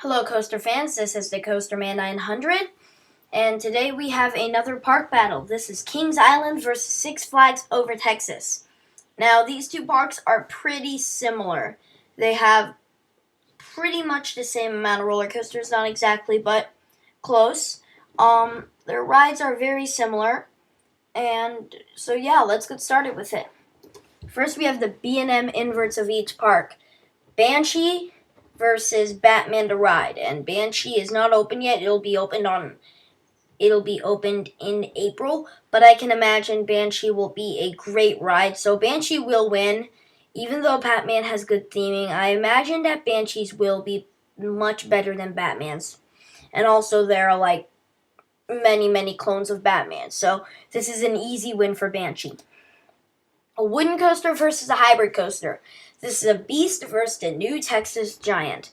Hello, Coaster fans. This is the Coaster Man 900, and today we have another park battle. This is Kings Island versus Six Flags Over Texas. Now, these two parks are pretty similar. They have pretty much the same amount of roller coasters, not exactly, but close. Their rides are very similar, and so yeah, let's get started with it. First, we have the B&M inverts of each park. Banshee versus Batman the Ride, and Banshee is not open yet. It'll be opened in April, but I can imagine Banshee will be a great ride. So Banshee will win, even though Batman has good theming. I imagine that Banshees will be much better than Batman's, and also there are like many clones of Batman. So this is an easy win for Banshee. A wooden coaster versus a hybrid coaster. This is a Beast versus the New Texas Giant.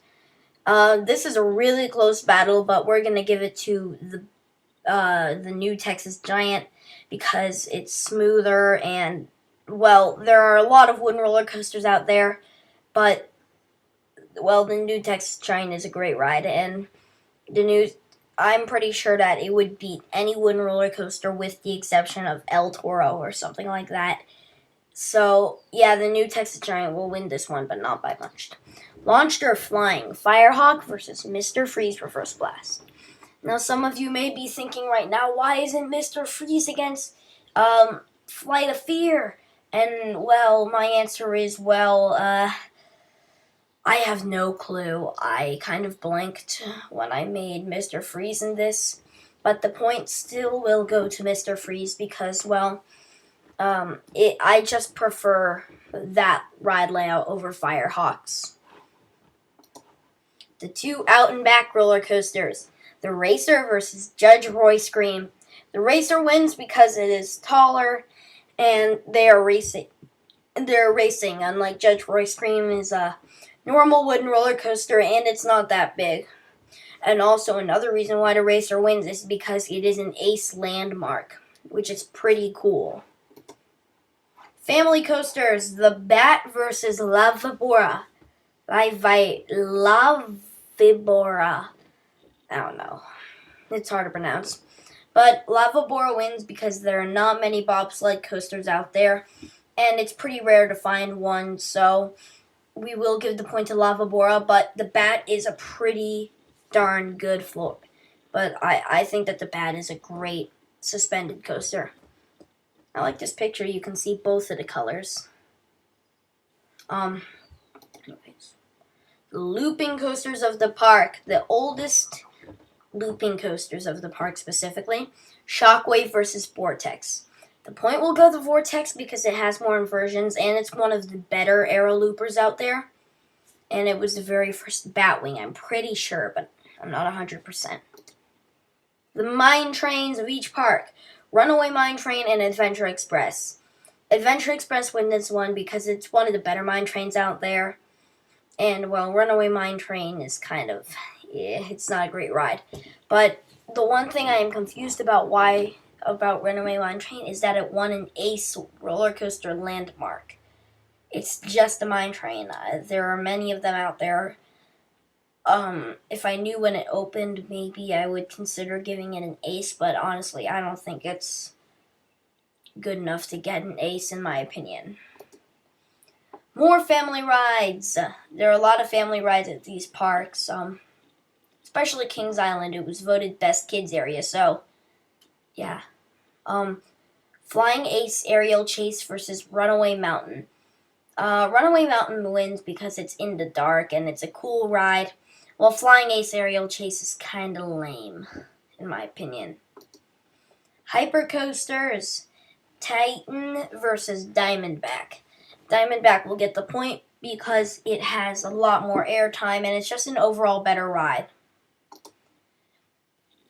This is a really close battle, but we're going to give it to the New Texas Giant because it's smoother and, well, there are a lot of wooden roller coasters out there, but, well, the New Texas Giant is a great ride, and I'm pretty sure that it would beat any wooden roller coaster with the exception of El Toro or something like that. So, yeah, the New Texas Giant will win this one, but not by much. Launched or Flying, Firehawk versus Mr. Freeze Reverse Blast. Now, some of you may be thinking right now, why isn't Mr. Freeze against Flight of Fear? And, well, my answer is, I have no clue. I kind of blanked when I made Mr. Freeze in this, but the point still will go to Mr. Freeze because, well, I just prefer that ride layout over Firehawks. The two out and back roller coasters. The Racer versus Judge Roy Scream. The Racer wins because it is taller and they are racing. Unlike Judge Roy Scream is a normal wooden roller coaster and it's not that big. And also another reason why the Racer wins is because it is an ace landmark, which is pretty cool. Family coasters, the Bat versus La Vibora. La Vibora. I don't know. It's hard to pronounce. But La Vibora wins because there are not many bobsled coasters out there, and it's pretty rare to find one, so we will give the point to La Vibora, but the Bat is a pretty darn good floor. But I think that the Bat is a great suspended coaster. I like this picture. You can see both of the colors. Anyways. The looping coasters of the park. The oldest looping coasters of the park specifically. Shockwave versus Vortex. The point will go to Vortex because it has more inversions and it's one of the better aero loopers out there. And it was the very first Batwing, I'm pretty sure, but I'm not 100%. The mine trains of each park. Runaway Mine Train and Adventure Express. Adventure Express wins this one because it's one of the better mine trains out there. And, well, Runaway Mine Train is kind of, it's not a great ride. But the one thing I am confused about Runaway Mine Train is that it won an ace roller coaster landmark. It's just a mine train. There are many of them out there. If I knew when it opened, maybe I would consider giving it an ace, but honestly, I don't think it's good enough to get an ace, in my opinion. More family rides. There are a lot of family rides at these parks, especially Kings Island. It was voted best kids area, so, yeah. Flying Ace Aerial Chase versus Runaway Mountain. Runaway Mountain wins because it's in the dark and it's a cool ride. Well, Flying Ace Aerial Chase is kind of lame, in my opinion. Hypercoasters, Titan versus Diamondback. Diamondback will get the point because it has a lot more airtime and it's just an overall better ride.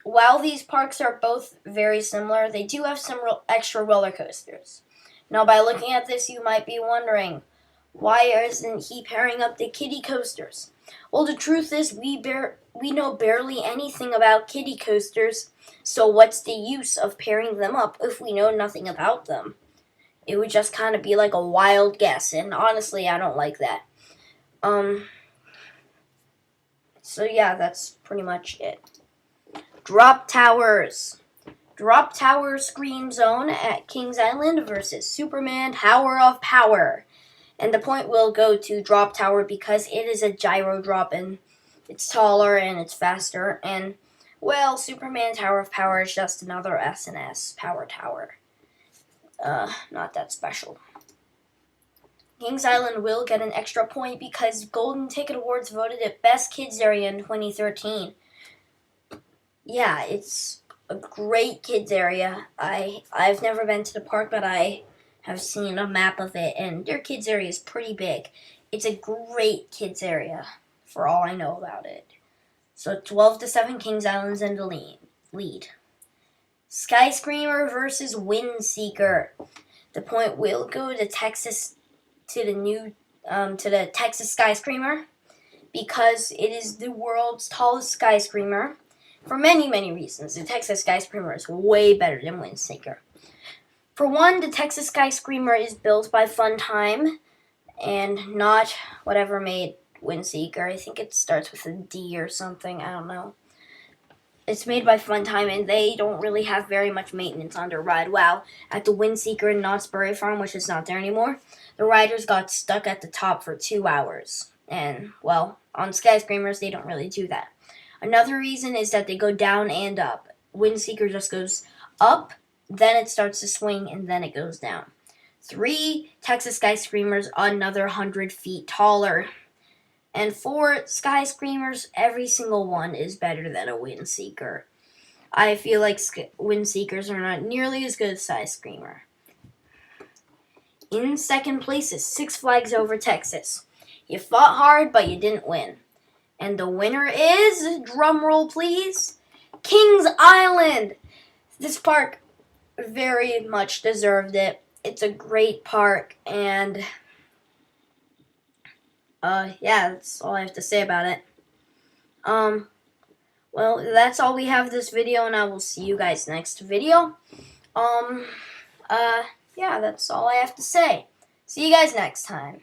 While these parks are both very similar, they do have some extra roller coasters. Now, by looking at this, you might be wondering, why isn't he pairing up the kiddie coasters? Well, the truth is, we know barely anything about kiddie coasters, so what's the use of pairing them up if we know nothing about them? It would just kind of be like a wild guess, and honestly, I don't like that. So yeah, that's pretty much it. Drop Towers. Drop Tower Scream Zone at Kings Island versus Superman Tower of Power. And the point will go to Drop Tower because it is a gyro drop and it's taller and it's faster. And, well, Superman Tower of Power is just another S&S power tower. Not that special. Kings Island will get an extra point because Golden Ticket Awards voted it Best Kids Area in 2013. Yeah, it's a great kids area. I've never been to the park, but I have seen a map of it, and their kids area is pretty big. It's a great kids area, for all I know about it. So 12-7 Kings Island's in the lead. SkyScreamer versus WindSeeker. The point will go to Texas, to the Texas SkyScreamer, because it is the world's tallest SkyScreamer. For many, many reasons, the Texas SkyScreamer is way better than WindSeeker. For one, the Texas SkyScreamer is built by Funtime and not whatever made WindSeeker. I think it starts with a D or something. I don't know. It's made by Funtime, and they don't really have very much maintenance on their ride. Wow, at the WindSeeker in Knott's Berry Farm, which is not there anymore, the riders got stuck at the top for 2 hours. And, well, on SkyScreamers, they don't really do that. Another reason is that they go down and up. WindSeeker just goes up, then it starts to swing, and then it goes down. 3 Texas SkyScreamers, another 100 feet taller. And 4 SkyScreamers, every single one is better than a WindSeeker. I feel like WindSeekers are not nearly as good as SkyScreamer. In second place is Six Flags Over Texas. You fought hard, but you didn't win. And the winner is, drumroll please, Kings Island. This park very much deserved it. It's a great park, and yeah, that's all I have to say about it. Well, that's all we have this video, and I will see you guys next video. Yeah, that's all I have to say. See you guys next time.